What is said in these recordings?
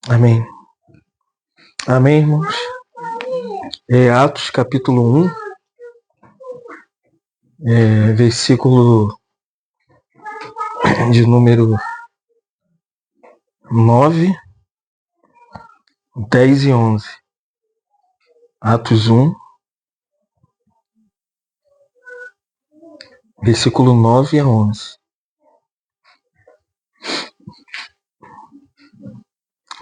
Amém. Amém, irmãos. Atos capítulo 1, versículo de número 9, 10 e 11. Atos 1, versículo 9 a 11.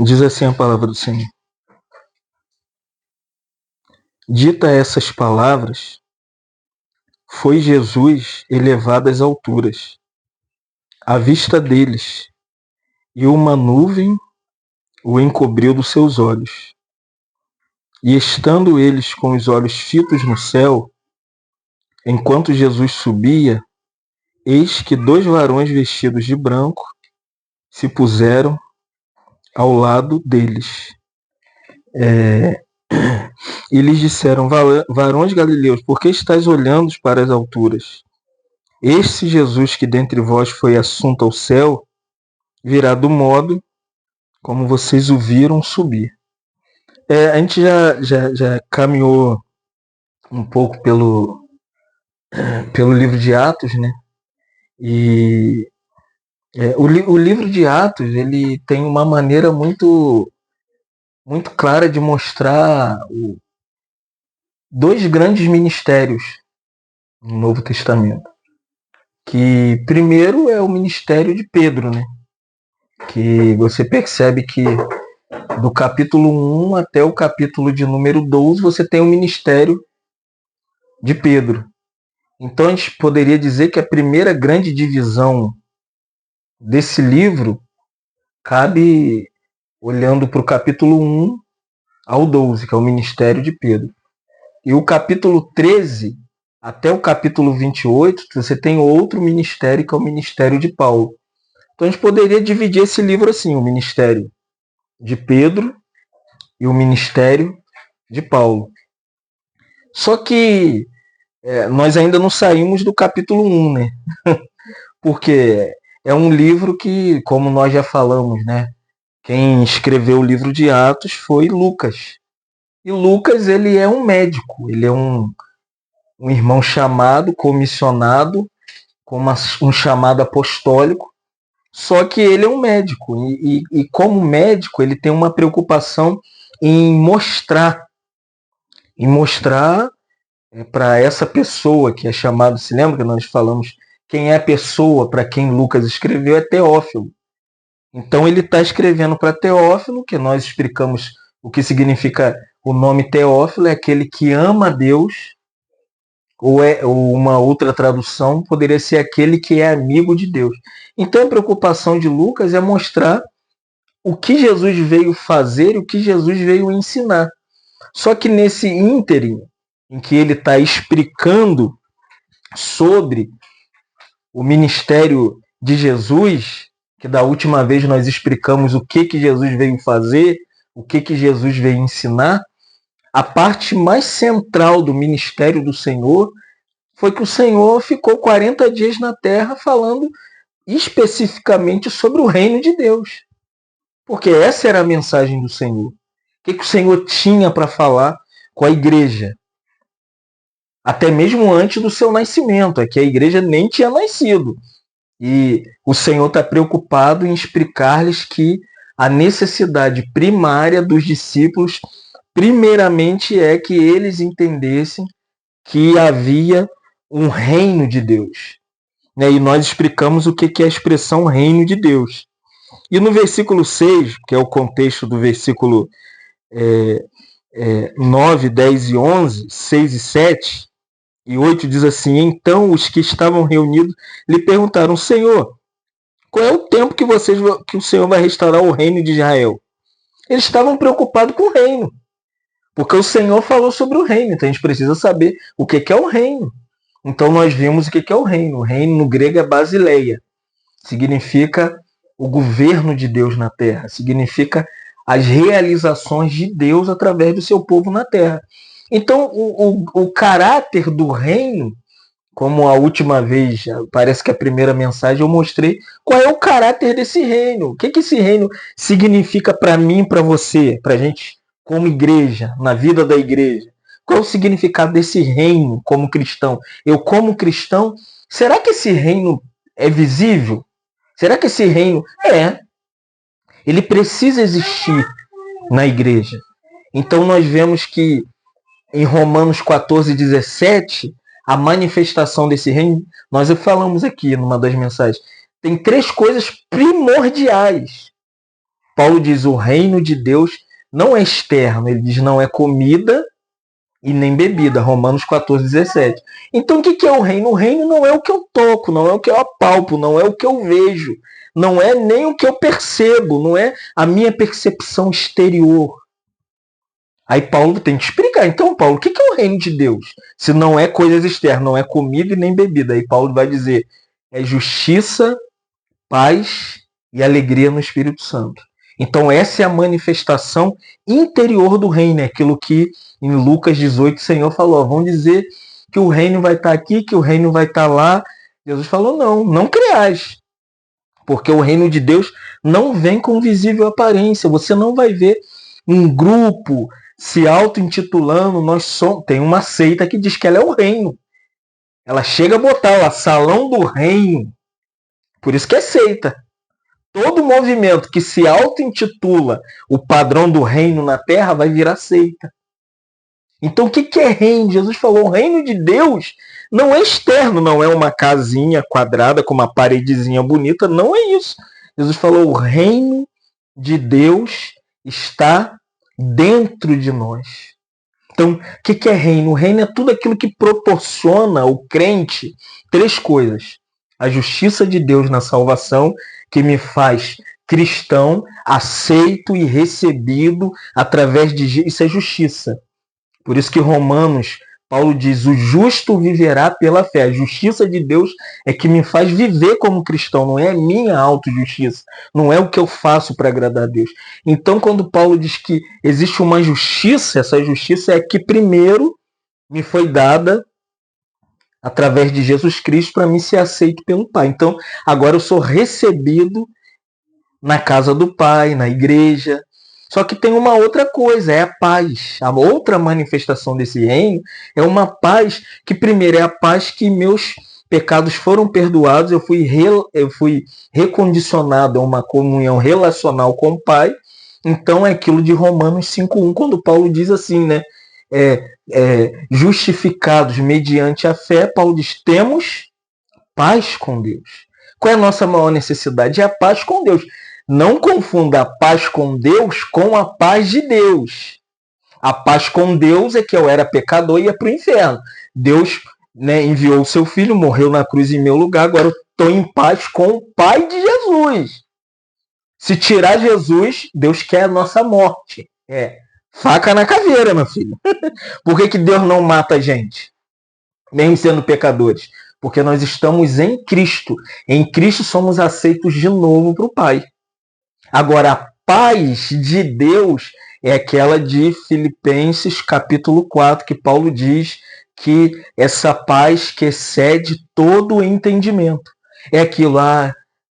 Diz assim a palavra do Senhor. Dita essas palavras, foi Jesus elevado às alturas, à vista deles, e uma nuvem o encobriu dos seus olhos. E estando eles com os olhos fitos no céu, enquanto Jesus subia, eis que 2 varões vestidos de branco se puseram ao lado deles. E lhes disseram: varões galileus, por que estáis olhando para as alturas? Este Jesus que dentre vós foi assunto ao céu, virá do modo como vocês o viram subir. A gente já caminhou um pouco pelo livro de Atos, né? E o livro de Atos, ele tem uma maneira muito clara de mostrar 2 grandes ministérios no Novo Testamento. Que primeiro é o ministério de Pedro, né? Que você percebe que do capítulo 1 até o capítulo de número 12 você tem o ministério de Pedro. Então a gente poderia dizer que a primeira grande divisão desse livro cabe olhando para o capítulo 1 ao 12, que é o ministério de Pedro. E o capítulo 13 até o capítulo 28, você tem outro ministério, que é o ministério de Paulo. Então a gente poderia dividir esse livro assim, o ministério de Pedro e o ministério de Paulo. Só que nós ainda não saímos do capítulo 1, né? Porque é um livro que, como nós já falamos, né? Quem escreveu o livro de Atos foi Lucas. E Lucas, ele é um médico, ele é um irmão chamado, comissionado, com um chamado apostólico, só que ele é um médico. E como médico, ele tem uma preocupação em mostrar para essa pessoa que é chamado, se lembra que nós falamos quem é a pessoa para quem Lucas escreveu? É Teófilo. Então ele está escrevendo para Teófilo, que nós explicamos o que significa o nome Teófilo, é aquele que ama a Deus, ou uma outra tradução poderia ser aquele que é amigo de Deus. Então a preocupação de Lucas é mostrar o que Jesus veio fazer e o que Jesus veio ensinar. Só que nesse ínterim, em que ele está explicando sobre o ministério de Jesus, que da última vez nós explicamos o que Jesus veio fazer, o que Jesus veio ensinar, a parte mais central do ministério do Senhor foi que o Senhor ficou 40 dias na terra falando especificamente sobre o reino de Deus. Porque essa era a mensagem do Senhor. O que o Senhor tinha para falar com a igreja? Até mesmo antes do seu nascimento, é que a igreja nem tinha nascido. E o Senhor está preocupado em explicar-lhes que a necessidade primária dos discípulos, primeiramente, é que eles entendessem que havia um reino de Deus. E nós explicamos o que é a expressão reino de Deus. E no versículo 6, que é o contexto do versículo 9, 10 e 11, 6 e 7 e 8 diz assim: então os que estavam reunidos lhe perguntaram: Senhor, qual é o tempo que o Senhor vai restaurar o reino de Israel? Eles estavam preocupados com o reino, porque o Senhor falou sobre o reino, então a gente precisa saber o que é o reino. Então nós vimos o que é o reino. O reino no grego é basileia, significa o governo de Deus na terra, significa as realizações de Deus através do seu povo na terra. Então o caráter do reino como a última vez, parece que a primeira mensagem eu mostrei qual é o caráter desse reino. O que esse reino significa para mim, para você, para a gente como igreja, na vida da igreja. Qual é o significado desse reino como cristão? Eu como cristão, será que esse reino é visível? Será que esse reino ele precisa existir na igreja? Então nós vemos que em Romanos 14:17, a manifestação desse reino, nós falamos aqui numa das mensagens, tem 3 coisas primordiais. Paulo diz: o reino de Deus não é externo, ele diz: não é comida e nem bebida. Romanos 14:17. Então o que é o reino? O reino não é o que eu toco, não é o que eu apalpo, não é o que eu vejo, não é nem o que eu percebo, não é a minha percepção exterior. Aí Paulo tem que explicar. Então, Paulo, o que é o reino de Deus? Se não é coisas externas, não é comida e nem bebida. Aí Paulo vai dizer: é justiça, paz e alegria no Espírito Santo. Então essa é a manifestação interior do reino. É aquilo que em Lucas 18 o Senhor falou: vão dizer que o reino vai estar aqui, que o reino vai estar lá. Jesus falou: não creais. Porque o reino de Deus não vem com visível aparência. Você não vai ver um grupo se auto-intitulando, tem uma seita que diz que ela é o reino. Ela chega a botar lá, salão do reino. Por isso que é seita. Todo movimento que se auto-intitula o padrão do reino na terra vai virar seita. Então o que é reino? Jesus falou: o reino de Deus não é externo, não é uma casinha quadrada com uma paredezinha bonita, não é isso. Jesus falou: o reino de Deus está dentro de nós. Então, o que é reino? O reino é tudo aquilo que proporciona ao crente 3 coisas. A justiça de Deus na salvação, que me faz cristão, aceito e recebido através de... Isso é justiça. Por isso que Romanos, Paulo diz: o justo viverá pela fé. A justiça de Deus é que me faz viver como cristão, não é a minha autojustiça, não é o que eu faço para agradar a Deus. Então, quando Paulo diz que existe uma justiça, essa justiça é que primeiro me foi dada através de Jesus Cristo para mim ser aceito pelo Pai. Então, agora eu sou recebido na casa do Pai, na igreja. Só que tem uma outra coisa, é a paz. A outra manifestação desse reino é uma paz que, primeiro, é a paz que meus pecados foram perdoados, eu fui recondicionado a uma comunhão relacional com o Pai. Então é aquilo de Romanos 5:1, quando Paulo diz assim, né? Justificados mediante a fé, Paulo diz: temos paz com Deus. Qual é a nossa maior necessidade? É a paz com Deus. Não confunda a paz com Deus com a paz de Deus. A paz com Deus é que eu era pecador e ia para o inferno. Deus, né, enviou o seu filho, morreu na cruz em meu lugar, agora eu estou em paz com o Pai de Jesus. Se tirar Jesus, Deus quer a nossa morte. Faca na caveira, meu filho. Por que Deus não mata a gente? Mesmo sendo pecadores. Porque nós estamos em Cristo. Em Cristo somos aceitos de novo para o Pai. Agora, a paz de Deus é aquela de Filipenses capítulo 4, que Paulo diz que essa paz que excede todo o entendimento. É aquilo: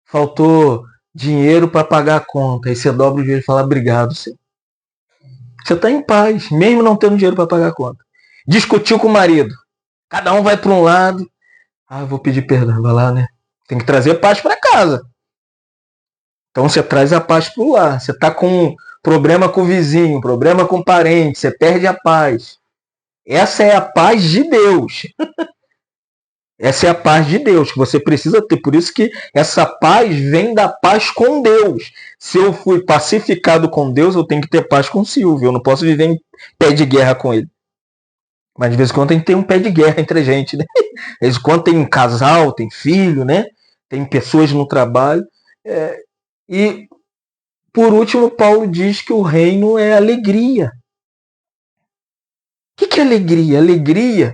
faltou dinheiro para pagar a conta. Aí você dobra o joelho e fala: obrigado, Senhor. Você está em paz, mesmo não tendo dinheiro para pagar a conta. Discutiu com o marido. Cada um vai para um lado. Eu vou pedir perdão, vai lá, né? Tem que trazer paz para casa. Então você traz a paz para o lar. Você está com problema com o vizinho, problema com o parente, você perde a paz. Essa é a paz de Deus. Essa é a paz de Deus que você precisa ter. Por isso que essa paz vem da paz com Deus. Se eu fui pacificado com Deus, eu tenho que ter paz com o Silvio. Eu não posso viver em pé de guerra com ele. Mas de vez em quando tem que ter um pé de guerra entre a gente, né? De vez em quando tem um casal, tem filho, né? Tem pessoas no trabalho. E, por último, Paulo diz que o reino é alegria. O que é alegria? Alegria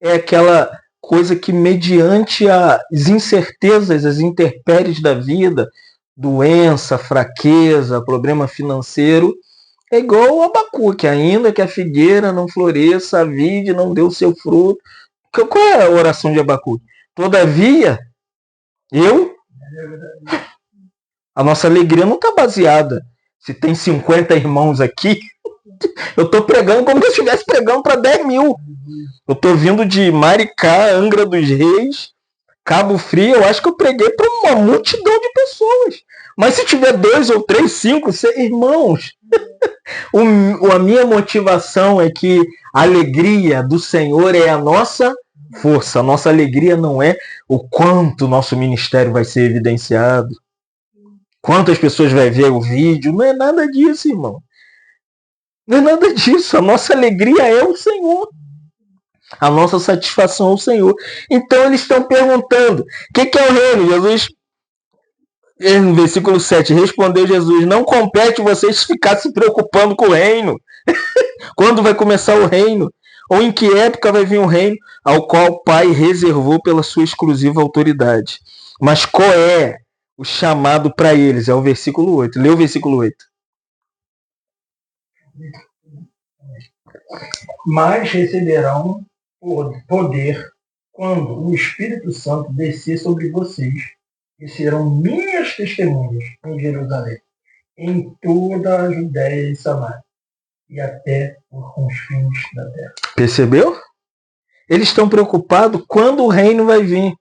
é aquela coisa que, mediante as incertezas, as intempéries da vida, doença, fraqueza, problema financeiro, é igual o Abacuque: ainda que a figueira não floresça, a vide não dê o seu fruto, Qual é a oração de Abacuque? Todavia, a nossa alegria não está baseada. Se tem 50 irmãos aqui, eu estou pregando como se eu estivesse pregando para 10 mil. Eu estou vindo de Maricá, Angra dos Reis, Cabo Frio. Eu acho que eu preguei para uma multidão de pessoas. Mas se tiver 2 ou 3, 5, 6 irmãos, a minha motivação é que a alegria do Senhor é a nossa força. A nossa alegria não é o quanto o nosso ministério vai ser evidenciado, quantas pessoas vai ver o vídeo. Não é nada disso, irmão. Não é nada disso. A nossa alegria é o Senhor. A nossa satisfação é o Senhor. Então eles estão perguntando: o que é o reino? Jesus, no versículo 7, respondeu Jesus: não compete vocês ficar se preocupando com o reino. Quando vai começar o reino? Ou em que época vai vir o reino ao qual o Pai reservou pela sua exclusiva autoridade? Mas qual é o chamado para eles? É o versículo 8. Lê o versículo 8. Mas receberão poder quando o Espírito Santo descer sobre vocês, e serão minhas testemunhas em Jerusalém, em toda a Judéia e Samaria, e até os confins da terra. Percebeu? Eles estão preocupados quando o reino vai vir.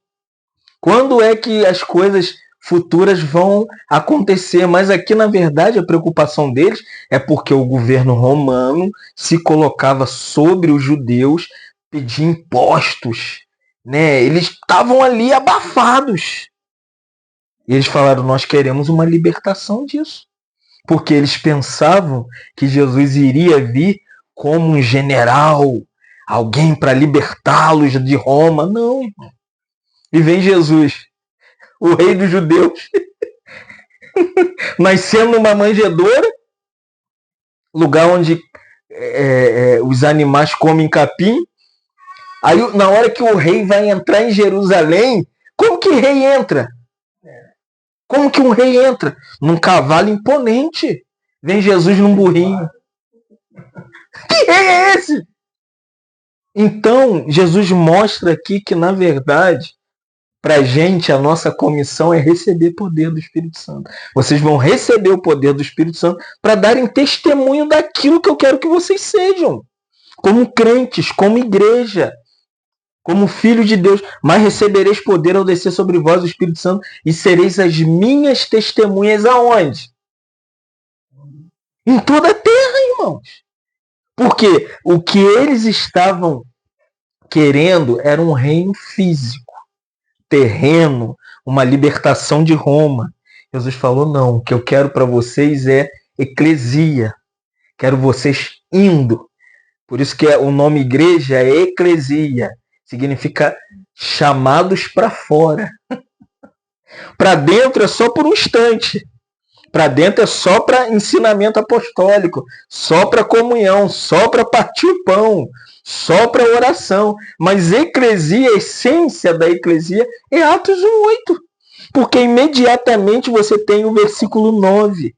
Quando é que as coisas futuras vão acontecer? Mas aqui, na verdade, a preocupação deles é porque o governo romano se colocava sobre os judeus, pedia impostos, né? Eles estavam ali abafados. E eles falaram: nós queremos uma libertação disso. Porque eles pensavam que Jesus iria vir como um general, alguém para libertá-los de Roma. Não, irmão. E vem Jesus, o rei dos judeus, nascendo numa manjedoura, lugar onde os animais comem capim. Aí, na hora que o rei vai entrar em Jerusalém, como que rei entra? Como que um rei entra? Num cavalo imponente. Vem Jesus num burrinho. Que rei é esse? Então, Jesus mostra aqui que, na verdade, para a gente, a nossa comissão é receber poder do Espírito Santo. Vocês vão receber o poder do Espírito Santo para darem testemunho daquilo que eu quero que vocês sejam. Como crentes, como igreja, como filho de Deus. Mas recebereis poder ao descer sobre vós o Espírito Santo e sereis as minhas testemunhas aonde? Em toda a terra, irmãos. Porque o que eles estavam querendo era um reino físico, terreno, uma libertação de Roma. Jesus falou: não, o que eu quero para vocês é eclesia. Quero vocês indo. Por isso que o nome igreja é eclesia. Significa chamados para fora. Para dentro é só por um instante. Para dentro é só para ensinamento apostólico, só para comunhão, só para partir o pão, só para oração. Mas eclesia, a essência da eclesia é Atos 1:8. Porque imediatamente você tem o versículo 9.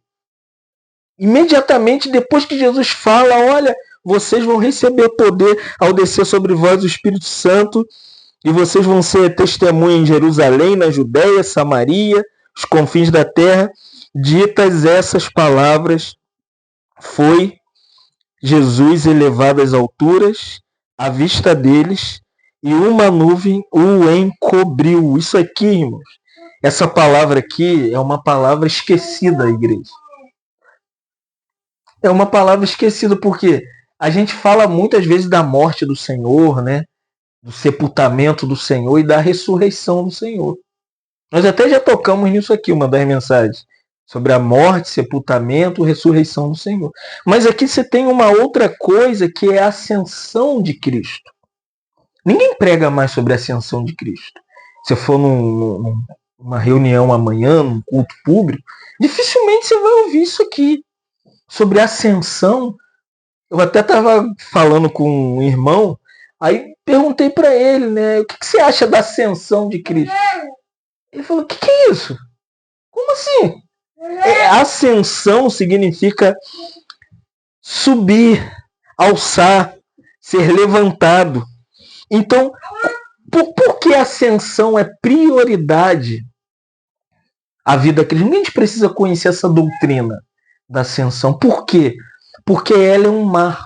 Imediatamente depois que Jesus fala: olha, vocês vão receber poder ao descer sobre vós o Espírito Santo, e vocês vão ser testemunha em Jerusalém, na Judéia, Samaria, os confins da terra. Ditas essas palavras, foi Jesus elevado às alturas, à vista deles, e uma nuvem o encobriu. Isso aqui, irmãos, essa palavra aqui é uma palavra esquecida, igreja. É uma palavra esquecida porque a gente fala muitas vezes da morte do Senhor, né? Do sepultamento do Senhor e da ressurreição do Senhor. Nós até já tocamos nisso aqui, uma das mensagens, sobre a morte, sepultamento, ressurreição do Senhor. Mas aqui você tem uma outra coisa, que é a ascensão de Cristo. Ninguém prega mais sobre a ascensão de Cristo. Se for numa reunião amanhã, num culto público, dificilmente você vai ouvir isso aqui. Sobre a ascensão, eu até estava falando com um irmão, aí perguntei para ele, né, o que você acha da ascensão de Cristo? Ele falou: o que é isso? Como assim? Ascensão significa subir, alçar, ser levantado. Então, por que a ascensão é prioridade à vida cristã? A gente precisa conhecer essa doutrina da ascensão. Por quê? Porque ela é um marco.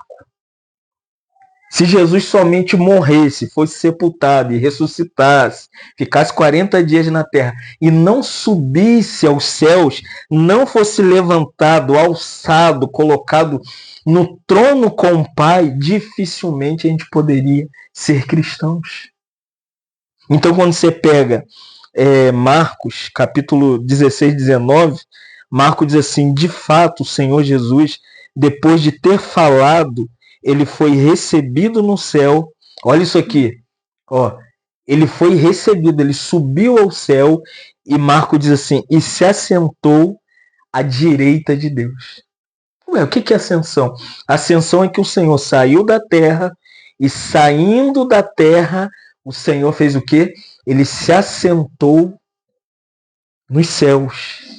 Se Jesus somente morresse, fosse sepultado e ressuscitasse, ficasse 40 dias na terra e não subisse aos céus, não fosse levantado, alçado, colocado no trono com o Pai, dificilmente a gente poderia ser cristãos. Então, quando você pega Marcos, capítulo 16, 19, Marcos diz assim: de fato, o Senhor Jesus, depois de ter falado, ele foi recebido no céu. Olha isso aqui. Ó, ele foi recebido, ele subiu ao céu, e Marcos diz assim: e se assentou à direita de Deus. Ué, o que é ascensão? Ascensão é que o Senhor saiu da terra, e saindo da terra, o Senhor fez o quê? Ele se assentou nos céus.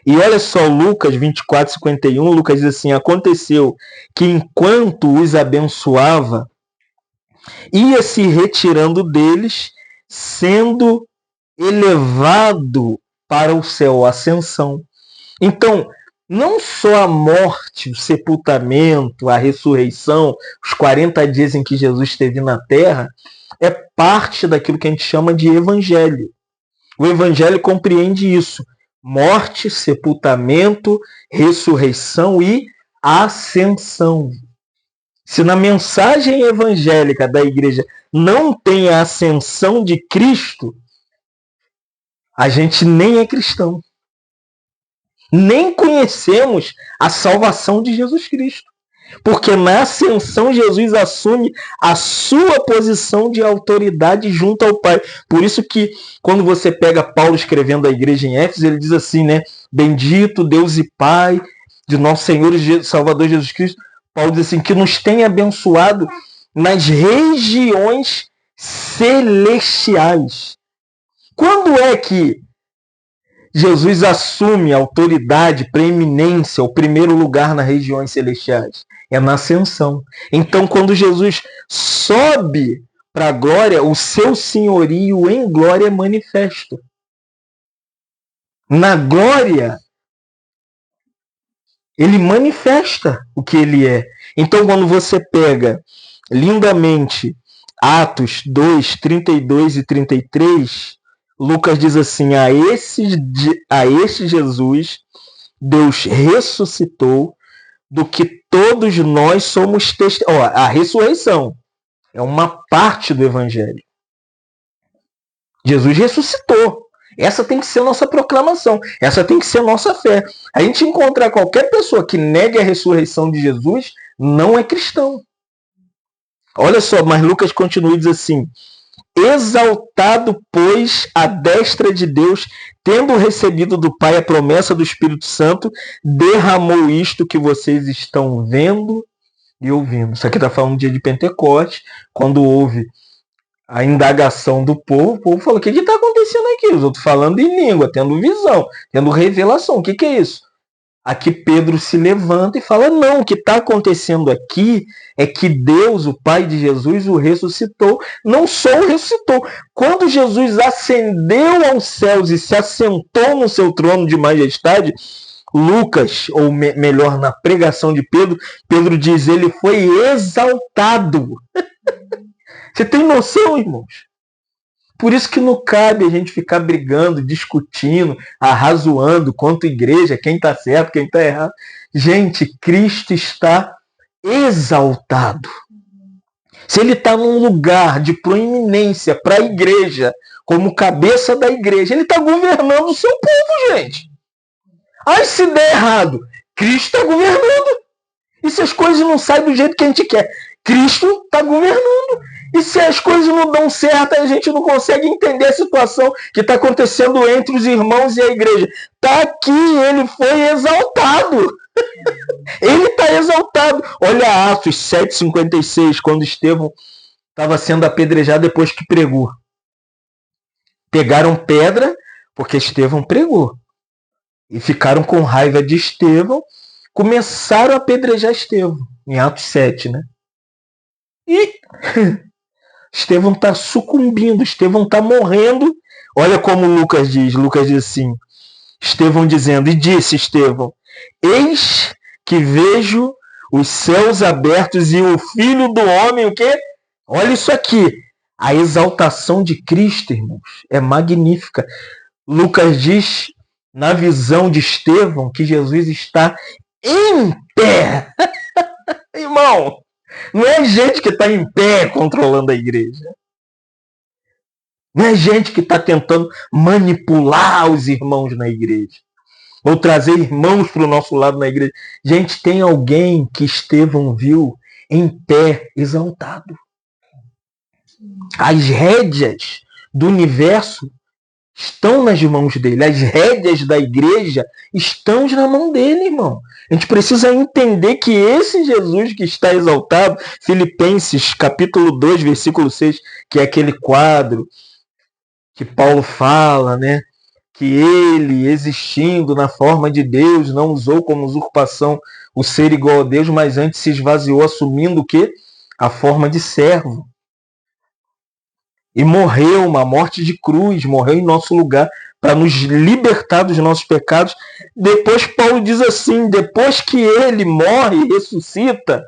E olha só, Lucas 24, 51, Lucas diz assim: aconteceu que enquanto os abençoava, ia se retirando deles, sendo elevado para o céu, a ascensão. Então, não só a morte, o sepultamento, a ressurreição, os 40 dias em que Jesus esteve na terra, é parte daquilo que a gente chama de evangelho. O evangelho compreende isso: morte, sepultamento, ressurreição e ascensão. Se na mensagem evangélica da igreja não tem a ascensão de Cristo, a gente nem é cristão. Nem conhecemos a salvação de Jesus Cristo. Porque na ascensão Jesus assume a sua posição de autoridade junto ao Pai. Por isso que quando você pega Paulo escrevendo a igreja em Éfeso, ele diz assim, né? Bendito Deus e Pai de nosso Senhor e Salvador Jesus Cristo. Paulo diz assim, que nos tem abençoado nas regiões celestiais. Quando é que Jesus assume a autoridade, preeminência, o primeiro lugar nas regiões celestiais? É na ascensão. Então, quando Jesus sobe para a glória, o seu senhorio em glória é manifesto. Na glória, ele manifesta o que ele é. Então, quando você pega lindamente Atos 2, 32 e 33, Lucas diz assim: a esse Jesus, Deus ressuscitou, do que todos nós somos testemunhas. A ressurreição é uma parte do evangelho. Jesus ressuscitou. Essa tem que ser a nossa proclamação. Essa tem que ser a nossa fé. A gente encontrar qualquer pessoa que negue a ressurreição de Jesus, não é cristão. Olha só, mas Lucas continua e diz assim: exaltado, pois, à destra de Deus, tendo recebido do Pai a promessa do Espírito Santo, derramou isto que vocês estão vendo e ouvindo. Isso aqui está falando do dia de Pentecostes, quando houve a indagação do povo, o povo falou: o que está acontecendo aqui? Os outros falando em língua, tendo visão, tendo revelação. O que é isso? Aqui Pedro se levanta e fala: não, o que está acontecendo aqui é que Deus, o Pai de Jesus, o ressuscitou. Não só o ressuscitou. Quando Jesus ascendeu aos céus e se assentou no seu trono de majestade, Lucas, ou melhor, na pregação de Pedro, Pedro diz: ele foi exaltado. Você tem noção, irmãos? Por isso que não cabe a gente ficar brigando, discutindo, arrazoando quanto igreja, quem está certo, quem está errado. Gente, Cristo está exaltado. Se ele está num lugar de proeminência para a igreja, como cabeça da igreja, ele está governando o seu povo, gente. Aí se der errado, Cristo está governando. E se as coisas não saem do jeito que a gente quer, Cristo está governando. E se as coisas não dão certo, a gente não consegue entender a situação que está acontecendo entre os irmãos e a igreja. Está aqui, ele foi exaltado. Ele está exaltado. Olha Atos 7,56, quando Estevão estava sendo apedrejado depois que pregou. Pegaram pedra, porque Estevão pregou. E ficaram com raiva de Estevão, começaram a apedrejar Estevão, em Atos 7, né? E Estevão está sucumbindo, Estevão está morrendo. Olha como Lucas diz assim, Estevão dizendo, e disse Estevão, eis que vejo os céus abertos e o Filho do Homem, o quê? Olha isso aqui, a exaltação de Cristo, irmãos, é magnífica. Lucas diz, na visão de Estevão, que Jesus está em pé. Irmão, não é gente que está em pé controlando a igreja. Não é gente que está tentando manipular os irmãos na igreja. Ou trazer irmãos para o nosso lado na igreja. Gente, tem alguém que Estevão viu em pé, exaltado. As rédeas do universo estão nas mãos dele. As rédeas da igreja estão na mão dele, irmão. A gente precisa entender que esse Jesus que está exaltado, Filipenses capítulo 2, versículo 6, que é aquele quadro que Paulo fala, né? Que ele, existindo na forma de Deus, não usou como usurpação o ser igual a Deus, mas antes se esvaziou, assumindo o quê? A forma de servo. E morreu uma morte de cruz, morreu em nosso lugar, para nos libertar dos nossos pecados. Depois Paulo diz assim, depois que ele morre e ressuscita,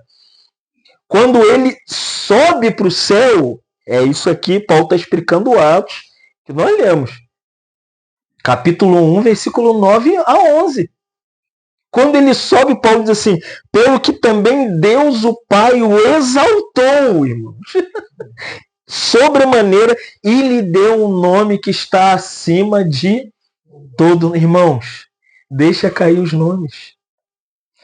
quando ele sobe para o céu, é isso aqui, Paulo está explicando Atos, que nós lemos. Capítulo 1, versículo 9 a 11. Quando ele sobe, Paulo diz assim, pelo que também Deus o Pai o exaltou, irmãos, sobremaneira, e lhe deu um nome que está acima de todo. Irmãos, deixa cair os nomes.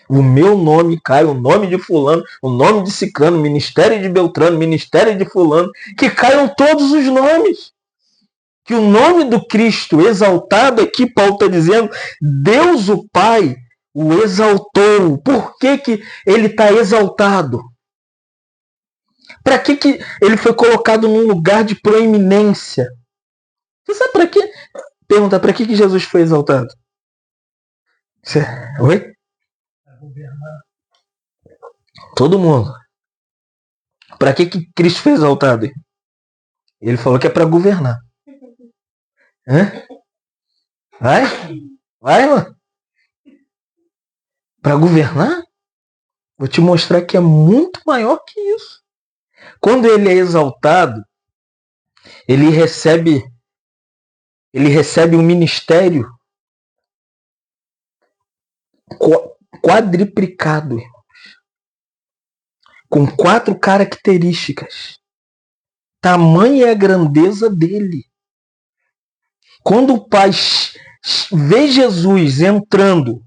O meu nome cai, o nome de fulano, o nome de ciclano, ministério de Beltrano, ministério de fulano, que caiam todos os nomes. Que o nome do Cristo exaltado aqui, Paulo está dizendo, Deus o Pai o exaltou. Por que ele está exaltado? Para que ele foi colocado num lugar de proeminência? Você sabe para quê? Pergunta, para que Jesus foi exaltado? Oi? Todo mundo. Para que Cristo foi exaltado? Ele falou que é para governar. Hã? Vai? Vai, mano. Para governar? Vou te mostrar que é muito maior que isso. Quando ele é exaltado, ele recebe um ministério quadriplicado, com 4 características. Tamanha é a grandeza dele. Quando o Pai vê Jesus entrando,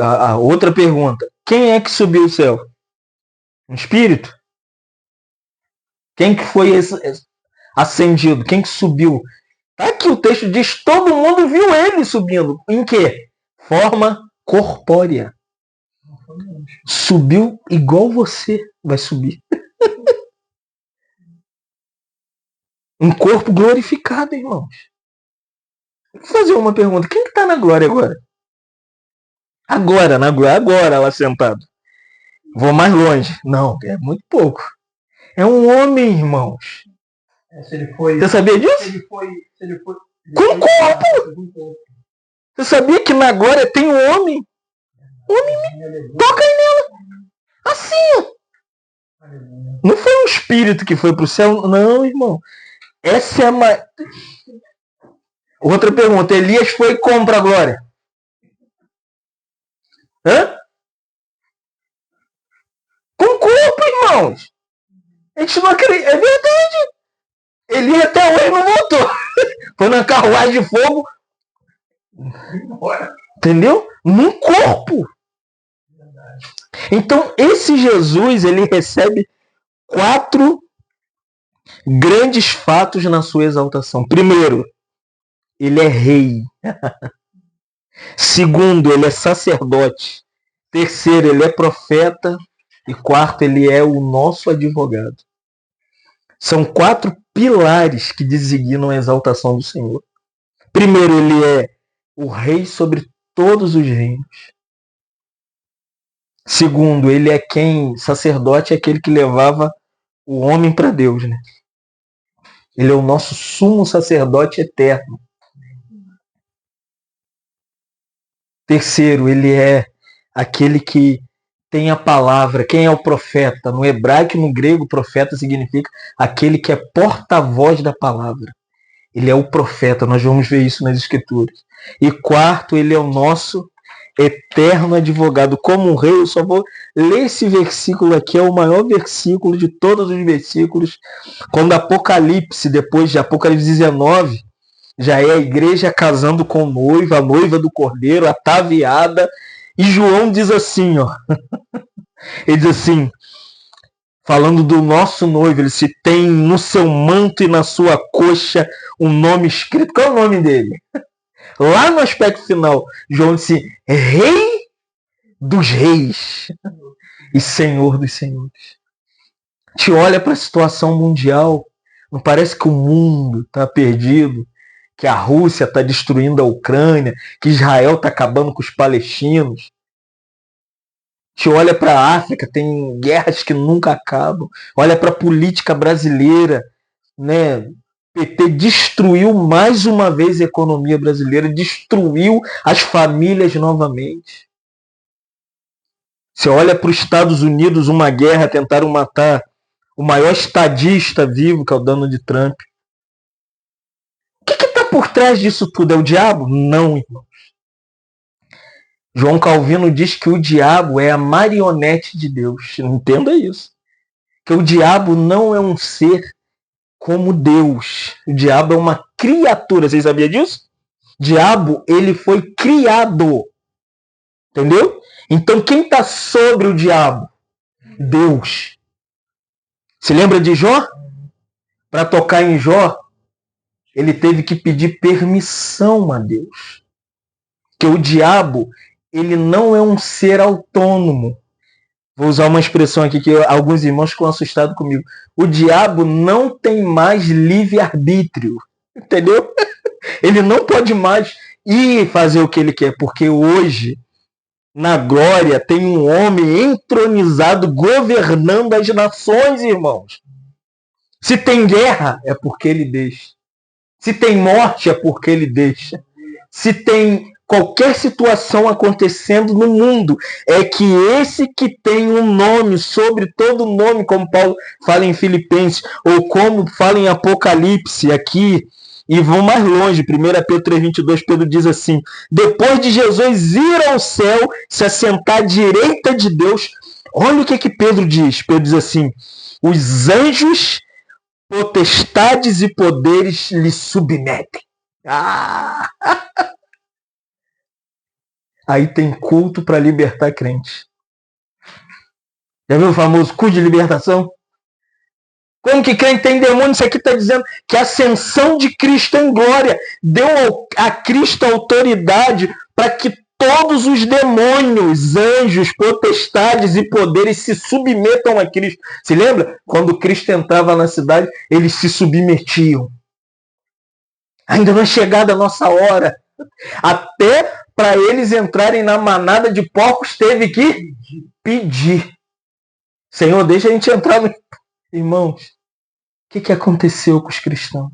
a outra pergunta, quem é que subiu o céu? Um espírito? Quem que foi ascendido? Quem que subiu? Tá aqui o texto diz, todo mundo viu ele subindo. Em quê? Forma corpórea. Subiu igual você vai subir. Um corpo glorificado, irmãos. Vou fazer uma pergunta. Quem está na glória agora? Agora, na glória. Agora, lá sentado. Vou mais longe. Não, é muito pouco. É um homem, irmãos. Você sabia disso? Com corpo! Você sabia que na glória tem um homem? Homem, toca aí nela. Assim. Não foi um espírito que foi para o céu? Não, irmão. Essa é uma... Outra pergunta. Elias foi como para a glória? Hã? Com corpo, irmãos. A gente não acredita. É verdade. Elias até hoje não voltou. Foi na carruagem de fogo. Entendeu? Num corpo. Então, esse Jesus, ele recebe 4 grandes fatos na sua exaltação. Primeiro, ele é rei. Segundo, ele é sacerdote. Terceiro, ele é profeta. E quarto, ele é o nosso advogado. São 4 pilares que designam a exaltação do Senhor. Primeiro, ele é o rei sobre todos os reinos. Segundo, ele é sacerdote é aquele que levava o homem para Deus, né? Ele é o nosso sumo sacerdote eterno. Terceiro, ele é aquele que tem a palavra. Quem é o profeta? No hebraico e no grego, profeta significa aquele que é porta-voz da palavra. Ele é o profeta, nós vamos ver isso nas Escrituras. E quarto, ele é o nosso eterno advogado. Como um rei, eu só vou ler esse versículo aqui, é o maior versículo de todos os versículos. Quando Apocalipse, depois de Apocalipse 19, já é a igreja casando com o noivo, a noiva do cordeiro, ataviada. E João diz assim, ó. Ele diz assim, falando do nosso noivo, ele se tem no seu manto e na sua coxa um nome escrito. Qual é o nome dele? Lá no aspecto final, João disse, Rei dos Reis e Senhor dos Senhores. Te olha para a situação mundial, não parece que o mundo está perdido, que a Rússia está destruindo a Ucrânia, que Israel está acabando com os palestinos. Te olha para a África, tem guerras que nunca acabam. Olha para a política brasileira, né? PT destruiu mais uma vez a economia brasileira, destruiu as famílias novamente. Você olha para os Estados Unidos, uma guerra, tentaram matar o maior estadista vivo, que é o Donald Trump. O que está por trás disso tudo? É o diabo? Não, irmãos. João Calvino diz que o diabo é a marionete de Deus. Entenda isso. Que o diabo não é um ser como Deus. O diabo é uma criatura. Vocês sabiam disso? O diabo, ele foi criado. Entendeu? Então quem está sobre o diabo? Deus. Se lembra de Jó? Para tocar em Jó, ele teve que pedir permissão a Deus. Que o diabo, ele não é um ser autônomo. Vou usar uma expressão aqui que alguns irmãos ficam assustados comigo. O diabo não tem mais livre-arbítrio. Entendeu? Ele não pode mais ir fazer o que ele quer, porque hoje, na glória, tem um homem entronizado governando as nações, irmãos. Se tem guerra, é porque ele deixa. Se tem morte, é porque ele deixa. Se tem qualquer situação acontecendo no mundo, é que esse que tem um nome sobre todo nome, como Paulo fala em Filipenses, ou como fala em Apocalipse aqui, e vão mais longe, 1 Pedro 3,22, Pedro diz assim, depois de Jesus ir ao céu, se assentar à direita de Deus, olha o que Pedro diz. Pedro diz assim, os anjos, potestades e poderes lhe submetem. Aí tem culto para libertar crente. Já viu o famoso culto de libertação? Como que crente tem demônio? Isso aqui está dizendo que a ascensão de Cristo em glória deu a Cristo autoridade para que todos os demônios, anjos, potestades e poderes se submetam a Cristo. Se lembra? Quando Cristo entrava na cidade, eles se submetiam. Ainda não é chegada a nossa hora. Até para eles entrarem na manada de porcos, teve que pedir. Senhor, deixa a gente entrar no... Irmãos, o que aconteceu com os cristãos?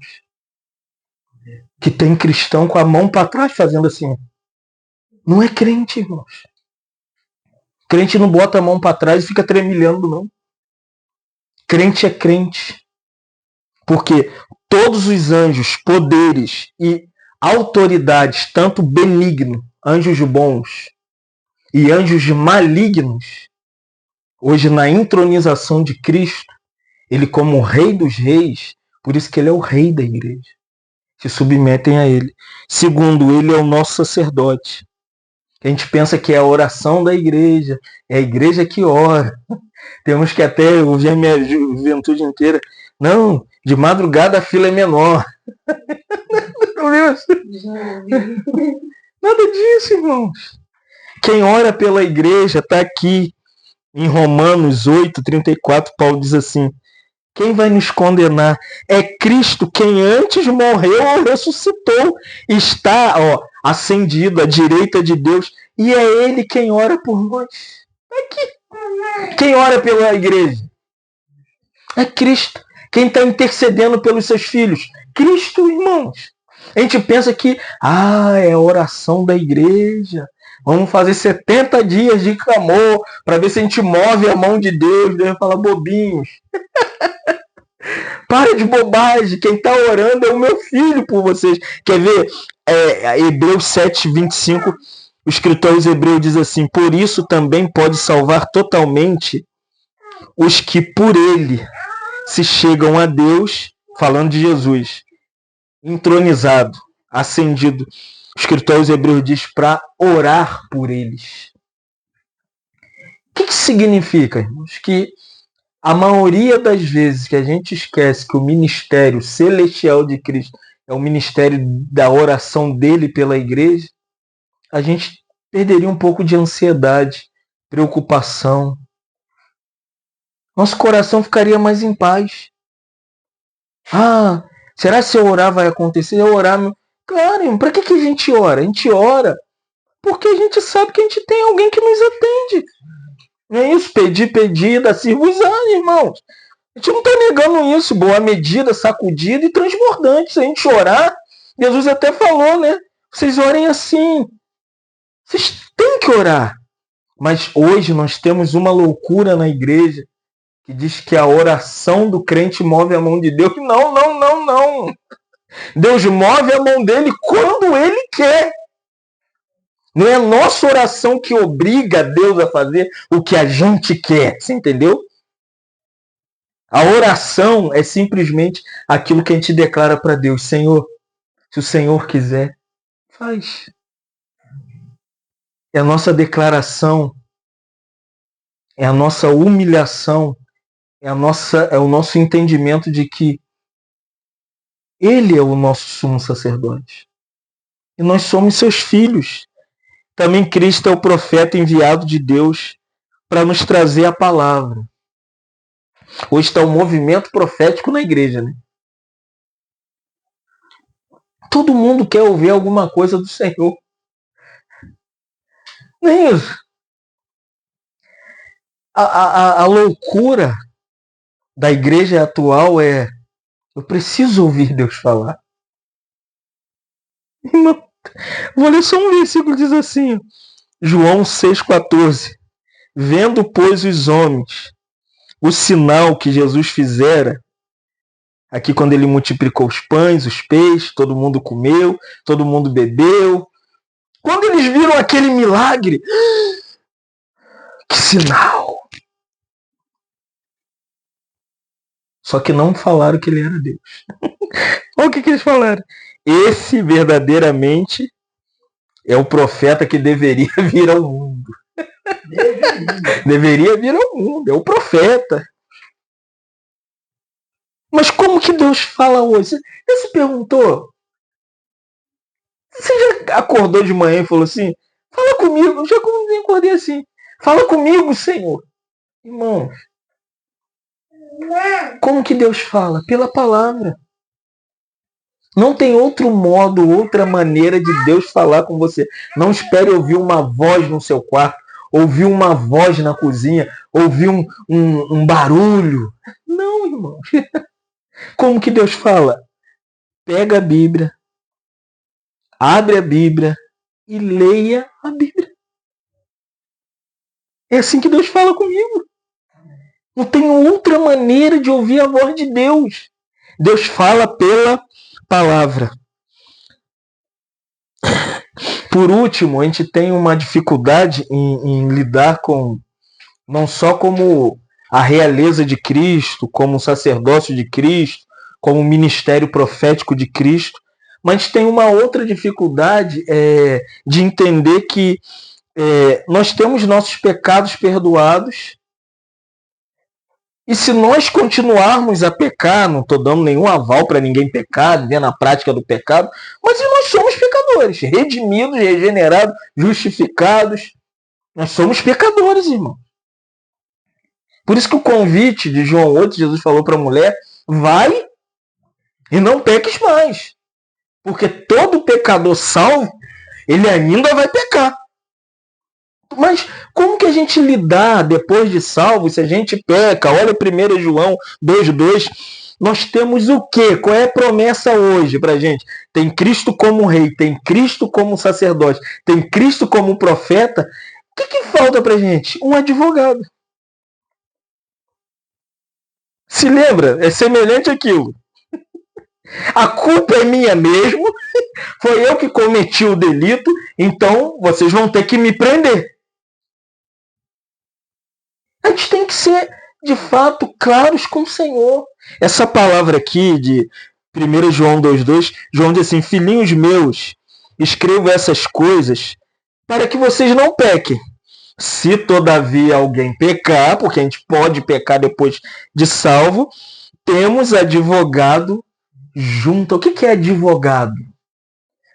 Que tem cristão com a mão para trás fazendo assim. Não é crente, irmãos. Crente não bota a mão para trás e fica tremilhando, não. Crente é crente. Porque todos os anjos, poderes e autoridades, tanto benignos, anjos bons e anjos malignos, hoje na entronização de Cristo, ele como o Rei dos Reis, por isso que ele é o Rei da igreja, se submetem a ele. Segundo, ele é o nosso sacerdote. A gente pensa que é a oração da igreja, é a igreja que ora. Temos que até ouvir a minha juventude inteira. Não, de madrugada a fila é menor. Não viu isso? Nada disso, irmãos. Quem ora pela igreja está aqui em Romanos 8:34, Paulo diz assim, quem vai nos condenar? É Cristo, quem antes morreu ou ressuscitou, está ascendido à direita de Deus, e é Ele quem ora por nós. Aqui. Quem ora pela igreja? É Cristo. Quem está intercedendo pelos seus filhos? Cristo, irmãos. A gente pensa que, é a oração da igreja. Vamos fazer 70 dias de clamor para ver se a gente move a mão de Deus. Deus vai falar, bobinhos. Para de bobagem. Quem está orando é o meu filho por vocês. Quer ver? Hebreus 7, 25, o escritor aos Hebreus diz assim: por isso também pode salvar totalmente os que por ele se chegam a Deus, falando de Jesus, entronizado, ascendido. O escritor aos Hebreus diz para orar por eles. O que significa, irmãos? Que a maioria das vezes que a gente esquece que o ministério celestial de Cristo é o ministério da oração dele pela igreja, a gente perderia um pouco de ansiedade, preocupação. Nosso coração ficaria mais em paz. Será que se eu orar vai acontecer? Eu orar... Claro, irmão, para que a gente ora? A gente ora porque a gente sabe que a gente tem alguém que nos atende. Não é isso? Pedir, dá-se-vos-á, irmãos. A gente não está negando isso. Boa medida, sacudida e transbordante. Se a gente orar, Jesus até falou, né? Vocês orem assim. Vocês têm que orar. Mas hoje nós temos uma loucura na igreja que diz que a oração do crente move a mão de Deus. Não. Deus move a mão dele quando ele quer. Não é a nossa oração que obriga Deus a fazer o que a gente quer. Você entendeu? A oração é simplesmente aquilo que a gente declara para Deus. Senhor, se o Senhor quiser, faz. É a nossa declaração, é a nossa humilhação, é o nosso entendimento de que Ele é o nosso sumo sacerdote. E nós somos seus filhos. Também Cristo é o profeta enviado de Deus para nos trazer a palavra. Hoje está um movimento profético na igreja, né? Todo mundo quer ouvir alguma coisa do Senhor. Não é isso? A loucura da igreja atual é: eu preciso ouvir Deus falar. Irmão, vou ler só um versículo, diz assim, João 6,14. Vendo, pois, os homens o sinal que Jesus fizera, aqui quando ele multiplicou os pães, os peixes, todo mundo comeu, todo mundo bebeu. Quando eles viram aquele milagre, que sinal! Só que não falaram que ele era Deus. Olha o que eles falaram. Esse verdadeiramente é o profeta que deveria vir ao mundo. Deveria vir ao mundo. É o profeta. Mas como que Deus fala hoje? Você se perguntou? Você já acordou de manhã e falou assim: fala comigo. Eu já acordei assim. Fala comigo, Senhor. Irmão, como que Deus fala? Pela palavra. Não tem outro modo, outra maneira de Deus falar com você. Não espere ouvir uma voz no seu quarto, ouvir uma voz na cozinha, ouvir um barulho. Não, irmão. Como que Deus fala? Pega a Bíblia, abre a Bíblia e leia a Bíblia. É assim que Deus fala comigo. Não tem outra maneira de ouvir a voz de Deus. Deus fala pela palavra. Por último, a gente tem uma dificuldade em lidar com, não só como a realeza de Cristo, como o sacerdócio de Cristo, como o ministério profético de Cristo, mas a gente tem uma outra dificuldade de entender que nós temos nossos pecados perdoados. E se nós continuarmos a pecar, não estou dando nenhum aval para ninguém pecar, viver na prática do pecado, mas nós somos pecadores, redimidos, regenerados, justificados. Nós somos pecadores, irmão. Por isso que o convite de João 8, Jesus falou para a mulher: vai e não peques mais. Porque todo pecador salvo, ele ainda vai pecar. Mas como que a gente lidar depois de salvo, se a gente peca? Olha 1 João 2,2. Nós temos o quê? Qual é a promessa hoje pra gente? Tem Cristo como rei, tem Cristo como sacerdote, tem Cristo como profeta. O que falta pra gente? Um advogado. Se lembra? É semelhante àquilo. A culpa é minha mesmo, foi eu que cometi o delito, então vocês vão ter que me prender. A gente tem que ser, de fato, claros com o Senhor. Essa palavra aqui de 1 João 2,2, João diz assim: filhinhos meus, escrevo essas coisas para que vocês não pequem. Se todavia alguém pecar, porque a gente pode pecar depois de salvo, temos advogado junto. O que é advogado?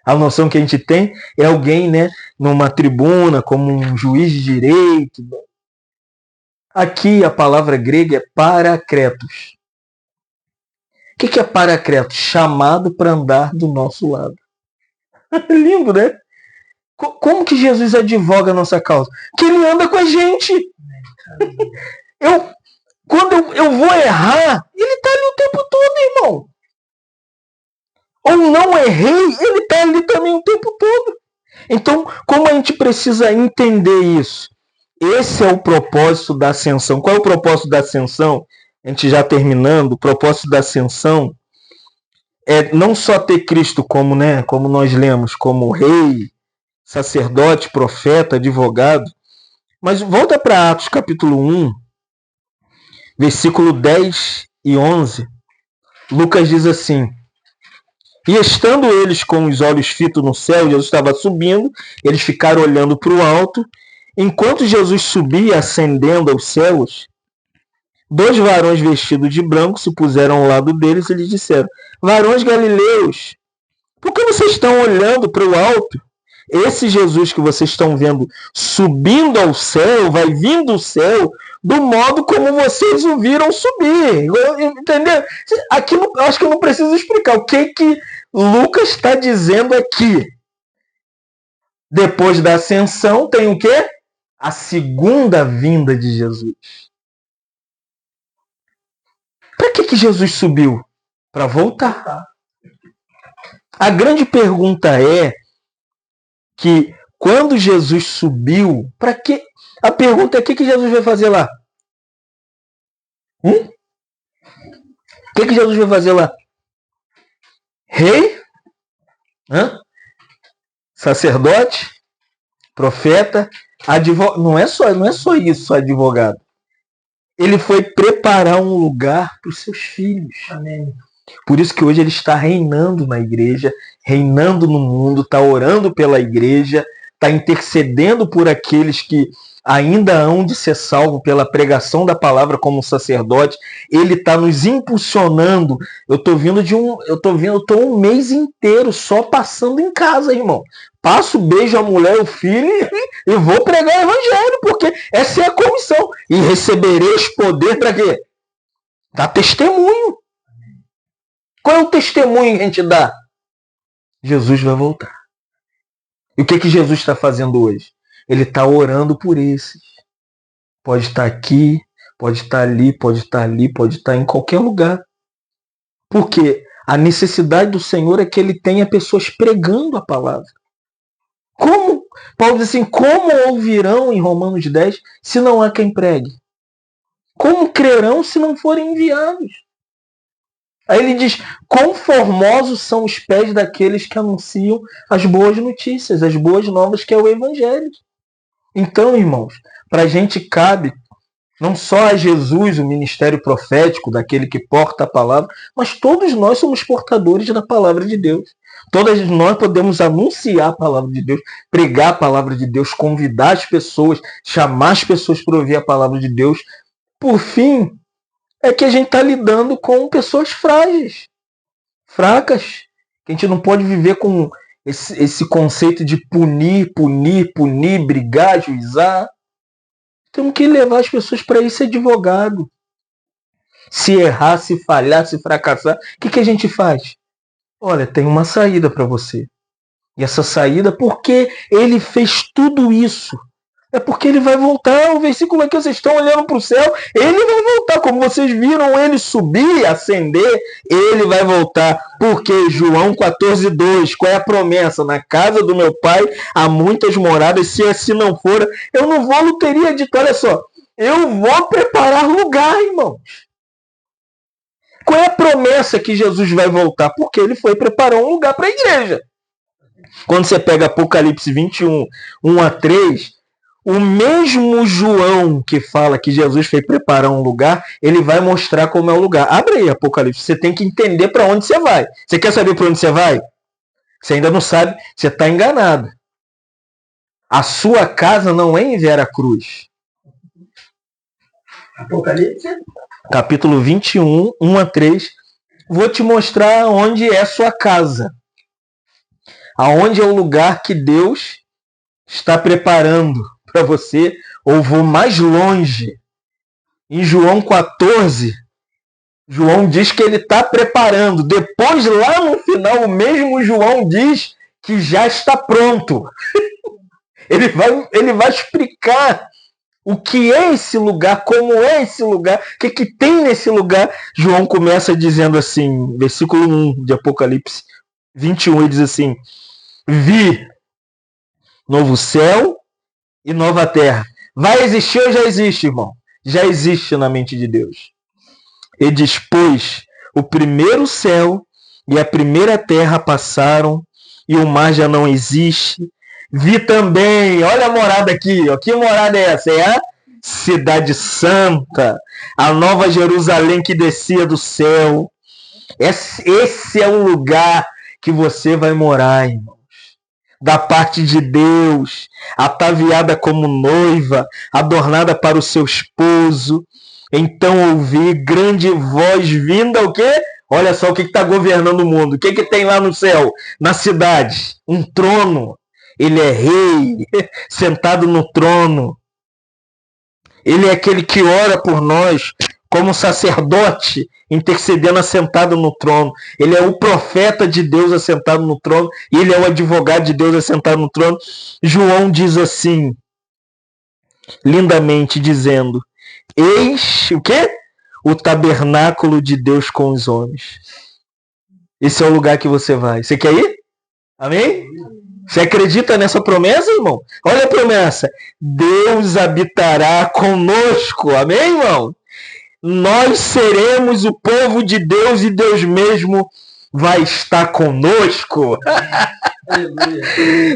A noção que a gente tem é alguém, né, numa tribuna, como um juiz de direito. Aqui a palavra grega é parakletos. O que é parakletos? Chamado para andar do nosso lado. Lindo, né? Como que Jesus advoga a nossa causa? Que ele anda com a gente. Quando eu vou errar, ele está ali o tempo todo, irmão. Ou não errei, ele está ali também o tempo todo. Então, como a gente precisa entender isso? Esse é o propósito da ascensão. Qual é o propósito da ascensão? A gente já terminando, o propósito da ascensão é não só ter Cristo como, né, como nós lemos, como rei, sacerdote, profeta, advogado, mas volta para Atos capítulo 1, versículo 10 e 11. Lucas diz assim: e estando eles com os olhos fitos no céu, Jesus estava subindo, eles ficaram olhando para o alto. Enquanto Jesus subia, ascendendo aos céus, 2 varões vestidos de branco se puseram ao lado deles e lhes disseram: varões galileus, por que vocês estão olhando para o alto? Esse Jesus que vocês estão vendo subindo ao céu, vai vindo do céu, do modo como vocês o viram subir. Entendeu? Aqui eu acho que eu não preciso explicar. O que Lucas está dizendo aqui? Depois da ascensão tem o quê? A segunda vinda de Jesus. Para que Jesus subiu? Para voltar. A grande pergunta é que quando Jesus subiu, para que? A pergunta é: o que Jesus vai fazer lá? O que Jesus vai fazer lá? Rei? Sacerdote? Profeta? Advogado? Não é só isso, advogado. Ele foi preparar um lugar para os seus filhos. Amém. Por isso que hoje ele está reinando na igreja, reinando no mundo, está orando pela igreja, está intercedendo por aqueles que ainda hão de ser salvos pela pregação da palavra como sacerdote. Ele está nos impulsionando. Eu estou um mês inteiro só passando em casa, irmão. Passo, beijo a mulher, o filho e vou pregar o evangelho, porque essa é a comissão. E recebereis poder para quê? Dar testemunho. Qual é o testemunho que a gente dá? Jesus vai voltar. E o que Jesus está fazendo hoje? Ele está orando por esses. Pode estar aqui, pode estar ali, pode estar ali, pode estar em qualquer lugar. Porque a necessidade do Senhor é que ele tenha pessoas pregando a palavra. Como? Paulo diz assim: como ouvirão, em Romanos 10, se não há quem pregue? Como crerão se não forem enviados? Aí ele diz: quão formosos são os pés daqueles que anunciam as boas notícias, as boas novas, que é o Evangelho. Então, irmãos, para a gente cabe não só a Jesus o ministério profético, daquele que porta a palavra, mas todos nós somos portadores da palavra de Deus. Todos nós podemos anunciar a palavra de Deus, pregar a palavra de Deus, convidar as pessoas, chamar as pessoas para ouvir a palavra de Deus. Por fim, é que a gente está lidando com pessoas frágeis, fracas, que a gente não pode viver com esse conceito de punir, brigar, juizar. Temos que levar as pessoas para esse advogado. Se errar, se falhar, se fracassar, o que a gente faz? Olha, tem uma saída para você. E essa saída, porque ele fez tudo isso É porque ele vai voltar. O versículo aqui, vocês estão olhando para o céu, ele vai voltar. Como vocês viram ele subir, ascender, ele vai voltar. Porque João 14:2, qual é a promessa? Na casa do meu pai há muitas moradas, se assim não for, eu não vou, não teria dito, olha só, eu vou preparar lugar, irmãos. Qual é a promessa que Jesus vai voltar? Porque ele foi preparar um lugar para a igreja. Quando você pega Apocalipse 21, 1-3, o mesmo João que fala que Jesus foi preparar um lugar, ele vai mostrar como é o lugar. Abre aí Apocalipse, você tem que entender para onde você vai. Você quer saber para onde você vai? Você ainda não sabe, você está enganado. A sua casa não é em Vera Cruz. Apocalipse? Capítulo 21, 1-3. Vou te mostrar onde é sua casa. Aonde é o lugar que Deus está preparando para você, ou vou mais longe. Em João 14, João diz que ele está preparando. Depois, lá no final, o mesmo João diz que já está pronto. Ele vai explicar o que é esse lugar, como é esse lugar, o que tem nesse lugar. João começa dizendo assim, versículo 1 de Apocalipse 21, ele diz assim: vi novo céu e nova terra. Vai existir ou já existe, irmão? Já existe na mente de Deus. E dispôs o primeiro céu e a primeira terra passaram e o mar já não existe. Vi também, olha a morada aqui, ó. Que morada é essa? É a Cidade Santa, a Nova Jerusalém que descia do céu. Esse é o lugar que você vai morar, irmãos. Da parte de Deus, ataviada como noiva, adornada para o seu esposo. Então ouvi grande voz vinda, o quê? Olha só o que está governando o mundo. O que tem lá no céu, na cidade? Um trono. Ele é rei, sentado no trono. Ele é aquele que ora por nós, como sacerdote, intercedendo assentado no trono. Ele é o profeta de Deus assentado no trono. E ele é o advogado de Deus assentado no trono. João diz assim, lindamente, dizendo: eis o quê? O tabernáculo de Deus com os homens. Esse é o lugar que você vai. Você quer ir? Amém? Você acredita nessa promessa, irmão? Olha a promessa. Deus habitará conosco. Amém, irmão? Nós seremos o povo de Deus e Deus mesmo vai estar conosco.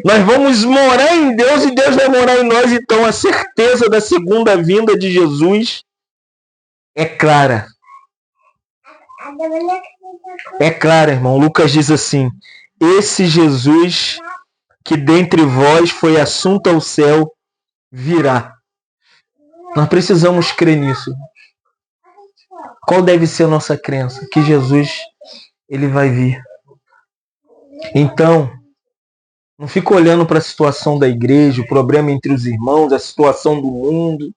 Nós vamos morar em Deus e Deus vai morar em nós. Então a certeza da segunda vinda de Jesus é clara. É clara, irmão. Lucas diz assim: esse Jesus que dentre vós foi assunto ao céu virá. Nós precisamos crer nisso. Qual deve ser a nossa crença? Que Jesus, ele vai vir. Então, não fica olhando para a situação da igreja, o problema entre os irmãos, a situação do mundo,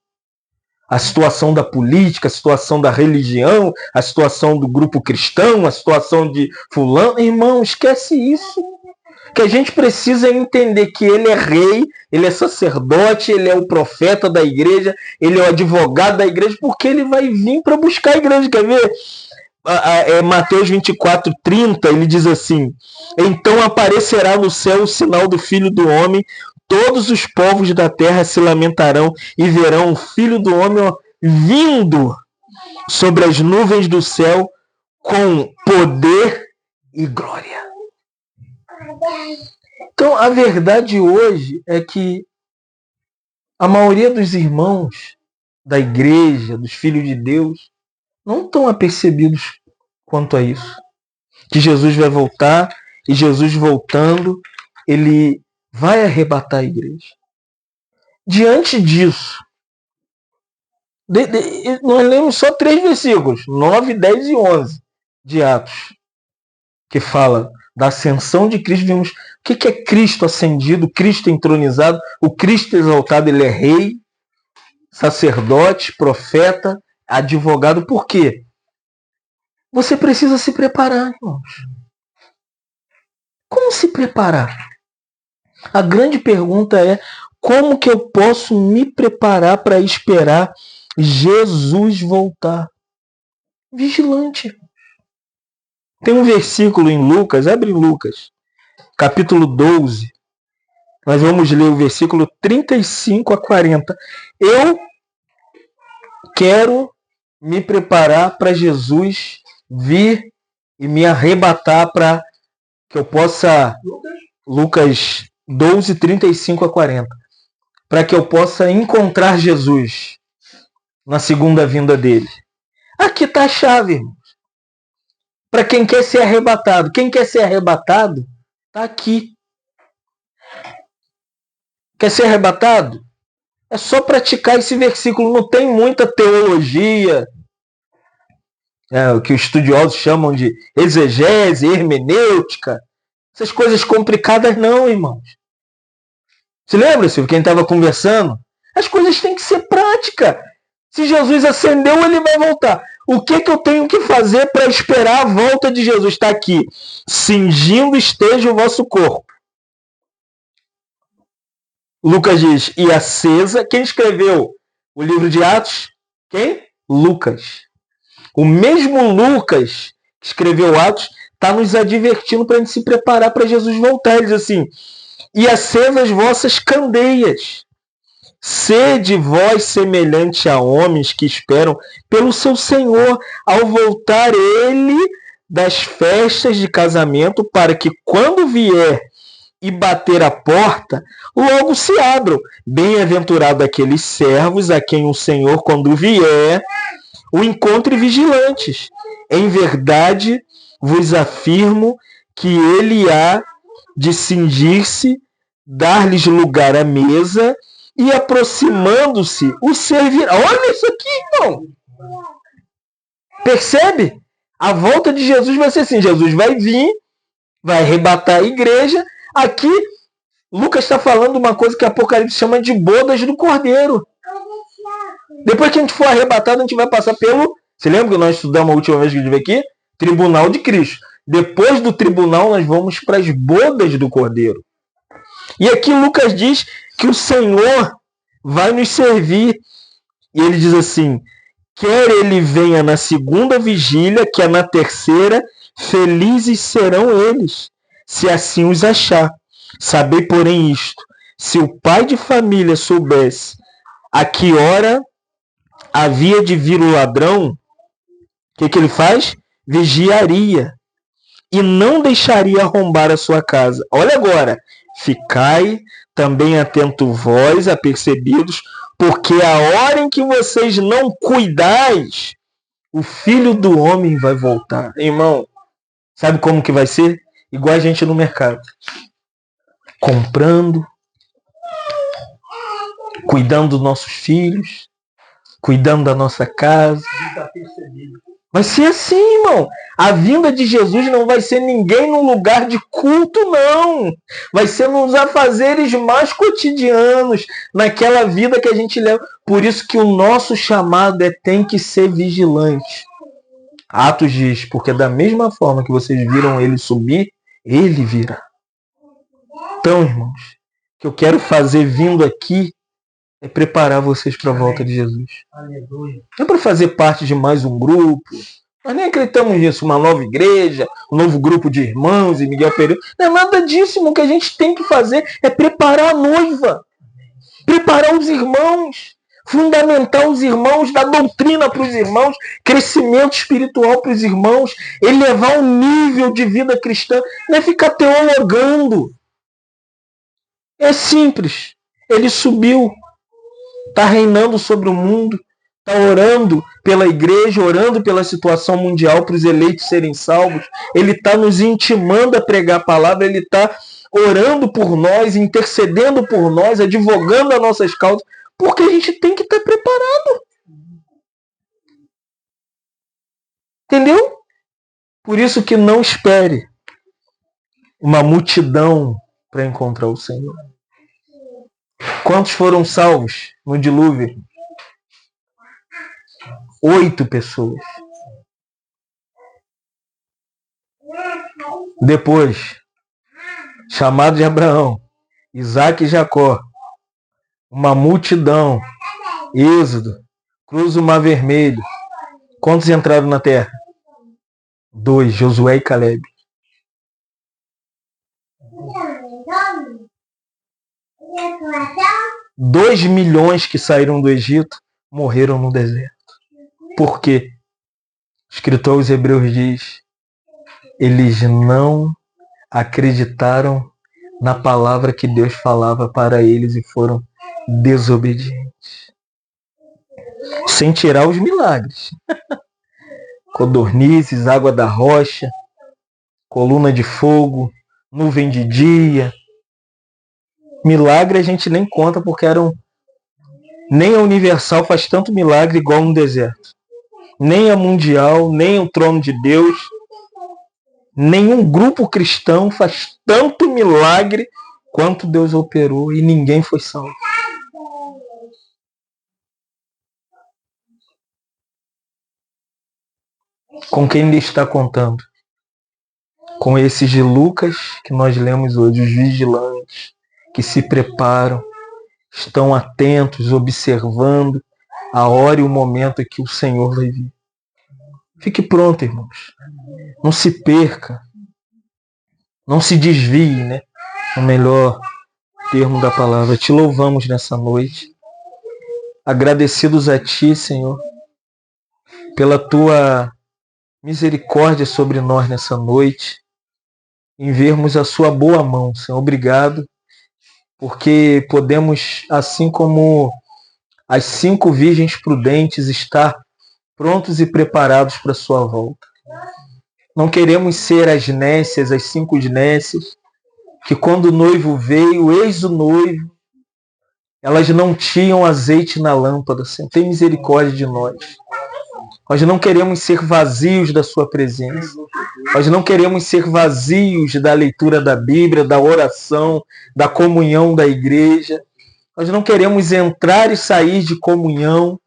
a situação da política, a situação da religião, a situação do grupo cristão, a situação de fulano. Irmão, esquece isso. O que a gente precisa é entender que ele é rei, ele é sacerdote, ele é o profeta da igreja, ele é o advogado da igreja, porque ele vai vir para buscar a igreja. Quer ver? Mateus 24:30, ele diz assim: então aparecerá no céu o sinal do Filho do Homem, todos os povos da terra se lamentarão e verão o Filho do Homem vindo sobre as nuvens do céu com poder e glória. Então, a verdade hoje é que a maioria dos irmãos da igreja, dos filhos de Deus, não estão apercebidos quanto a isso. Que Jesus vai voltar e Jesus voltando, ele vai arrebatar a igreja. Diante disso, nós lemos só 3 versículos, 9, 10 e 11 de Atos, que fala da ascensão de Cristo. Vimos o que é Cristo ascendido, Cristo entronizado. O Cristo exaltado, ele é rei, sacerdote, profeta, advogado. Por quê? Você precisa se preparar, irmãos. Como se preparar? A grande pergunta é: Como que eu posso me preparar para esperar Jesus voltar? Vigilante. Tem um versículo em Lucas, abre Lucas, capítulo 12. Nós vamos ler o versículo 35 a 40. Eu quero me preparar para Jesus vir e me arrebatar para que eu possa... Lucas 12, 35 a 40. Para que eu possa encontrar Jesus na segunda vinda dele. Aqui está a chave, irmãos. Para quem quer ser arrebatado. Quem quer ser arrebatado, está aqui. Quer ser arrebatado? É só praticar esse versículo. Não tem muita teologia. O que os estudiosos chamam de exegese, hermenêutica. Essas coisas complicadas não, irmãos. Se lembra, Silvio, quem estava conversando? As coisas têm que ser prática. Se Jesus ascendeu, ele vai voltar. O que eu tenho que fazer para esperar a volta de Jesus? Está aqui. Cingindo esteja o vosso corpo. Lucas diz, e acesa. Quem escreveu o livro de Atos? Quem? Lucas. O mesmo Lucas que escreveu Atos está nos advertindo para a gente se preparar para Jesus voltar. Ele diz assim, e acesa as vossas candeias. Sede vós semelhante a homens que esperam pelo seu Senhor ao voltar ele das festas de casamento, para que quando vier e bater a porta, logo se abram. Bem-aventurado aqueles servos a quem o Senhor, quando vier, o encontre vigilantes. Em verdade vos afirmo que ele há de cingir-se, dar-lhes lugar à mesa, e aproximando-se, o servirá. Olha isso aqui, irmão. Percebe? A volta de Jesus vai ser assim. Jesus vai vir, vai arrebatar a igreja. Aqui, Lucas está falando uma coisa que Apocalipse chama de bodas do Cordeiro. Depois que a gente for arrebatado, a gente vai passar pelo... Você lembra que nós estudamos a última vez que a gente veio aqui? Tribunal de Cristo. Depois do tribunal, nós vamos para as bodas do Cordeiro. E aqui Lucas diz que o Senhor vai nos servir. E ele diz assim, quer ele venha na segunda vigília, que é na terceira, felizes serão eles, se assim os achar. Sabei, porém, isto, se o pai de família soubesse a que hora havia de vir o ladrão, o que ele faz? Vigiaria, e não deixaria arrombar a sua casa. Olha agora, ficai também atento vós, apercebidos, porque a hora em que vocês não cuidais, o Filho do Homem vai voltar. Irmão, sabe como que vai ser? Igual a gente no mercado. Comprando, cuidando dos nossos filhos, cuidando da nossa casa. Vai ser assim, irmão. A vinda de Jesus não vai ser ninguém num lugar de culto, não. Vai ser nos afazeres mais cotidianos, naquela vida que a gente leva. Por isso que o nosso chamado tem que ser vigilante. Atos diz, porque da mesma forma que vocês viram ele subir, ele virá. Então, irmãos, o que eu quero fazer vindo aqui é preparar vocês para a volta de Jesus. Aleluia. Não é para fazer parte de mais um grupo. Nós nem acreditamos nisso. Uma nova igreja, um novo grupo de irmãos e Miguel Pereira. Não é nada disso. O que a gente tem que fazer é preparar a noiva. Preparar os irmãos. Fundamentar os irmãos, dar doutrina para os irmãos, crescimento espiritual para os irmãos, elevar o nível de vida cristã. Não é ficar teologando. É simples. Ele subiu. Está reinando sobre o mundo, está orando pela igreja, orando pela situação mundial, para os eleitos serem salvos. Ele está nos intimando a pregar a palavra, ele está orando por nós, intercedendo por nós, advogando as nossas causas, porque a gente tem que estar preparado. Entendeu? Por isso que não espere uma multidão para encontrar o Senhor. Quantos foram salvos no dilúvio? 8 pessoas. Depois, chamado de Abraão, Isaac e Jacó. Uma multidão. Êxodo. Cruza o Mar Vermelho. Quantos entraram na terra? 2, Josué e Caleb. 2 milhões que saíram do Egito morreram no deserto. Por quê? O escritor aos Hebreus diz: eles não acreditaram na palavra que Deus falava para eles e foram desobedientes. Sem tirar os milagres. Codornizes, água da rocha, coluna de fogo, nuvem de dia. Milagre a gente nem conta porque nem a Universal faz tanto milagre igual no deserto. Nem a Mundial, nem o Trono de Deus, nenhum grupo cristão faz tanto milagre quanto Deus operou e ninguém foi salvo. Com quem ele está contando? Com esses de Lucas que nós lemos hoje, os vigilantes, que se preparam, estão atentos, observando a hora e o momento em que o Senhor vai vir. Fique pronto, irmãos. Não se perca. Não se desvie, né? O melhor termo da palavra. Te louvamos nessa noite. Agradecidos a Ti, Senhor, pela Tua misericórdia sobre nós nessa noite, em vermos a Sua boa mão, Senhor. Obrigado, porque podemos, assim como as 5 virgens prudentes, estar prontos e preparados para a Sua volta. Não queremos ser as nécias, as 5 nécias, que quando o noivo veio, eis o noivo, elas não tinham azeite na lâmpada. Senhor, tem misericórdia de nós. Nós não queremos ser vazios da Sua presença. Nós não queremos ser vazios da leitura da Bíblia, da oração, da comunhão da igreja. Nós não queremos entrar e sair de comunhão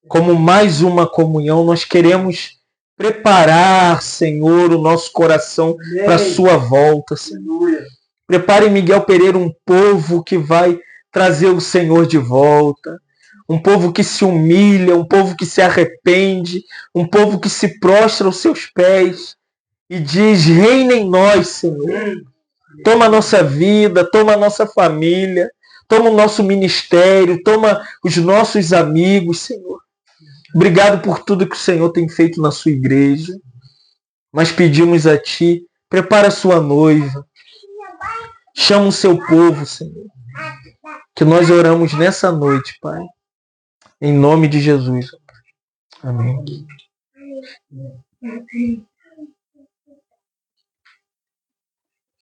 como mais uma comunhão. Nós queremos preparar, Senhor, o nosso coração para a Sua volta, Senhor. Prepare, Miguel Pereira, um povo que vai trazer o Senhor de volta. Um povo que se humilha, um povo que se arrepende, um povo que se prostra aos Seus pés e diz: reina em nós, Senhor. Toma a nossa vida, toma a nossa família, toma o nosso ministério, toma os nossos amigos, Senhor. Obrigado por tudo que o Senhor tem feito na Sua igreja. Nós pedimos a Ti, prepara a Sua noiva, chama o Seu povo, Senhor. Que nós oramos nessa noite, Pai. Em nome de Jesus. Amém.